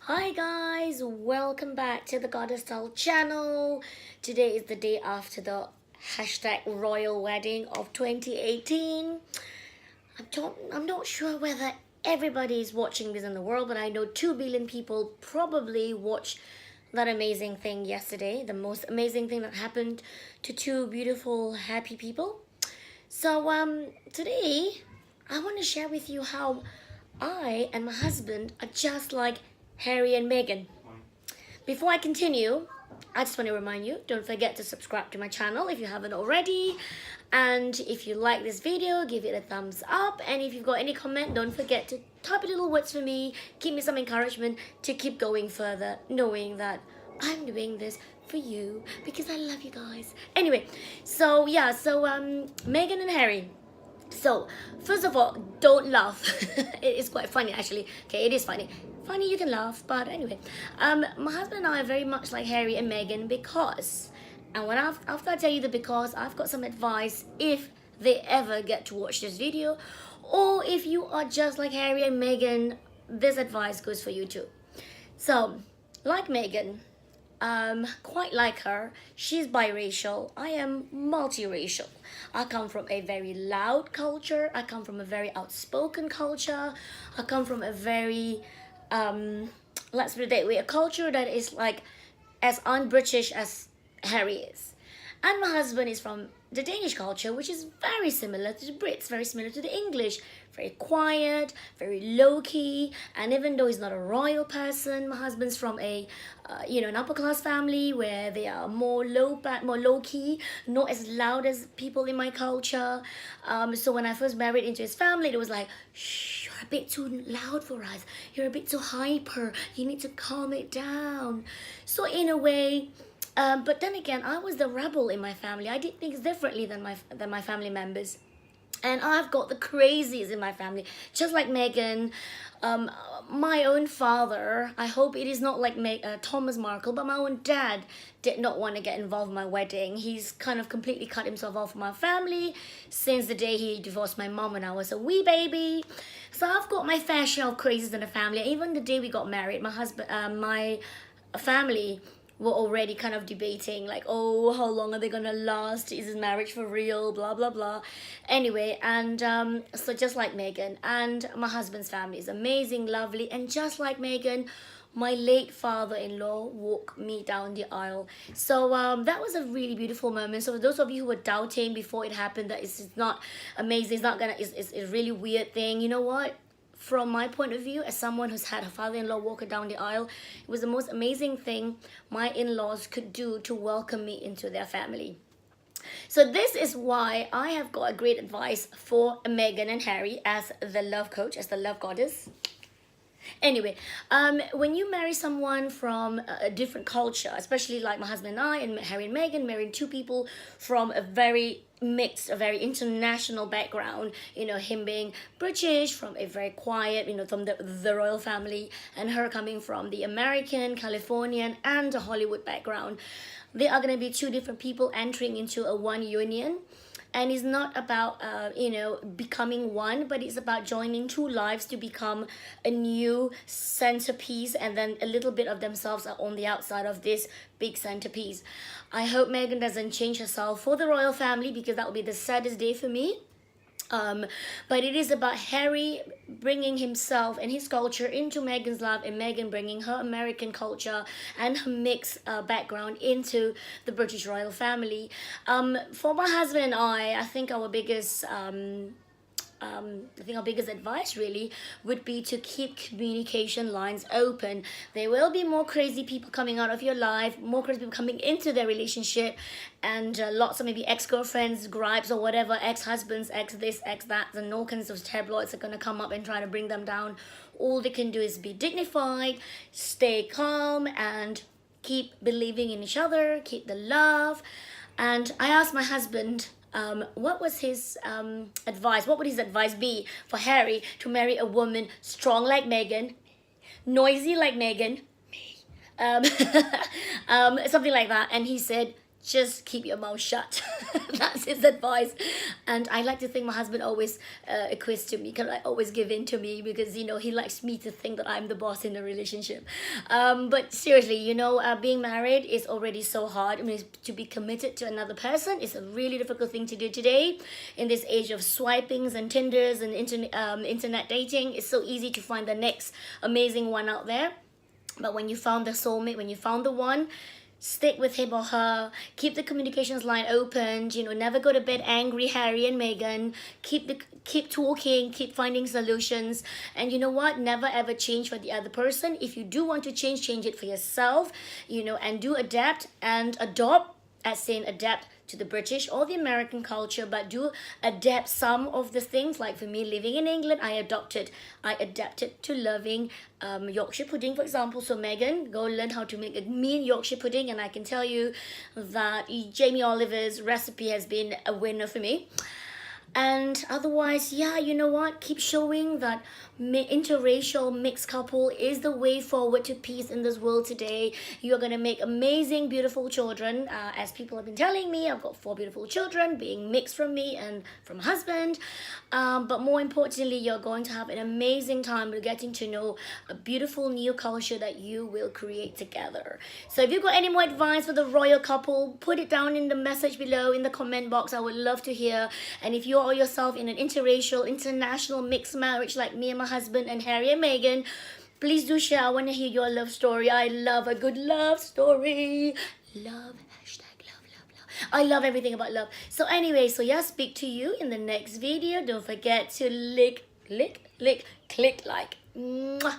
Hi guys, welcome back to the Goddess Style channel. Today is the day after the #royal wedding of 2018. I'm not sure whether everybody is watching this in the world, but I know 2 billion people probably watched that amazing thing yesterday. The most amazing thing that happened to two beautiful, happy people. So today I want to share with you how I and my husband are just like Harry and Meghan. Before I continue, I just want to remind you, don't forget to subscribe to my channel if you haven't already. And if you like this video, give it a thumbs up. And if you've got any comment, don't forget to type a little words for me. Give me some encouragement to keep going further, knowing that I'm doing this for you because I love you guys. Anyway, so Meghan and Harry. So, first of all, don't laugh. It is quite funny actually. Okay, it is funny. Funny, you can laugh, but anyway. My husband and I are very much like Harry and Meghan because, and after I tell you the because, I've got some advice if they ever get to watch this video, or if you are just like Harry and Meghan, this advice goes for you too. So, like Meghan, quite like her, she's biracial. I am multiracial. I come from a very loud culture. I come from a very outspoken culture. I come from a very, let's put it that way, a culture that is like as un-British as Harry is. And my husband is from the Danish culture, which is very similar to the Brits, very similar to the English. Very quiet, very low-key, and even though he's not a royal person, my husband's from a, an upper-class family where they are more low-key, not as loud as people in my culture. So when I first married into his family, it was like, shh, you're a bit too loud for us. You're a bit too hyper. You need to calm it down. So in a way, but then again, I was the rebel in my family. I did things differently than my family members. And I've got the crazies in my family, just like Meghan. My own father, I hope it is not like Thomas Markle, but my own dad did not want to get involved in my wedding. He's kind of completely cut himself off from my family since the day he divorced my mom when I was a wee baby. So I've got my fair share of crazies in the family. Even the day we got married, my family were already kind of debating like, oh, how long are they gonna last, is this marriage for real, blah blah blah. Anyway, and so just like Meghan, and my husband's family is amazing, lovely, and just like Meghan, my late father-in-law walked me down the aisle. So that was a really beautiful moment. So for those of you who were doubting before it happened that it's not amazing, it's not gonna, it's a really weird thing, you know what, from my point of view, as someone who's had a father-in-law walk her down the aisle, it was the most amazing thing my in-laws could do to welcome me into their family. So this is why I have got a great advice for Meghan and Harry as the love coach, as the love goddess. Anyway, when you marry someone from a different culture, especially like my husband and I and Harry and Meghan, marrying two people from a very mixed, a very international background, him being British from a very quiet, from the royal family, and her coming from the American, Californian, and the Hollywood background. They are going to be two different people entering into a one union. And it's not about, becoming one, but it's about joining two lives to become a new centerpiece, and then a little bit of themselves are on the outside of this big centerpiece. I hope Meghan doesn't change herself for the royal family, because that would be the saddest day for me. But it is about Harry bringing himself and his culture into Meghan's life, and Meghan bringing her American culture and her mixed background into the British royal family. For my husband and I think our biggest advice really would be to keep communication lines open. There will be more crazy people coming out of your life, more crazy people coming into their relationship, and lots of maybe ex-girlfriends, gripes or whatever, ex-husbands, ex-this, ex-that, and all kinds of tabloids are going to come up and try to bring them down. All they can do is be dignified, stay calm, and keep believing in each other, keep the love. And I asked my husband, what was his advice? What would his advice be for Harry to marry a woman strong like Meghan, noisy like Meghan, something like that? And he said, just keep your mouth shut. That's his advice. And I like to think my husband always equates to me, can like always give in to me, because you know he likes me to think that I'm the boss in the relationship. But seriously, you know, being married is already so hard. I mean, to be committed to another person is a really difficult thing to do today in this age of swipings and Tinders and internet dating. It's so easy to find the next amazing one out there. But when you found the soulmate, when you found the one, stick with him or her. Keep the communications line open. You know, never go to bed angry, Harry and Meghan. Keep talking, keep finding solutions. And you know what? Never ever change for the other person. If you do want to change it for yourself. You know, and do adapt and adopt. As saying adapt to the British or the American culture, but do adapt some of the things. Like for me, living in England, I adapted to loving Yorkshire pudding, for example. So Meghan, go learn how to make a mean Yorkshire pudding, and I can tell you that Jamie Oliver's recipe has been a winner for me. And otherwise, yeah, you know what? Keep showing that interracial mixed couple is the way forward to peace in this world today. You're going to make amazing, beautiful children. As people have been telling me, I've got 4 beautiful children being mixed from me and from husband. But more importantly, you're going to have an amazing time getting to know a beautiful new culture that you will create together. So if you've got any more advice for the royal couple, put it down in the message below in the comment box. I would love to hear. And if you're yourself in an interracial, international mixed marriage like me and my husband and Harry and Meghan, please do share. I want to hear your love story. I love a good love story. Love, hashtag love, love, love. I love everything about love. So anyway, so yeah, speak to you in the next video. Don't forget to click like. Mwah.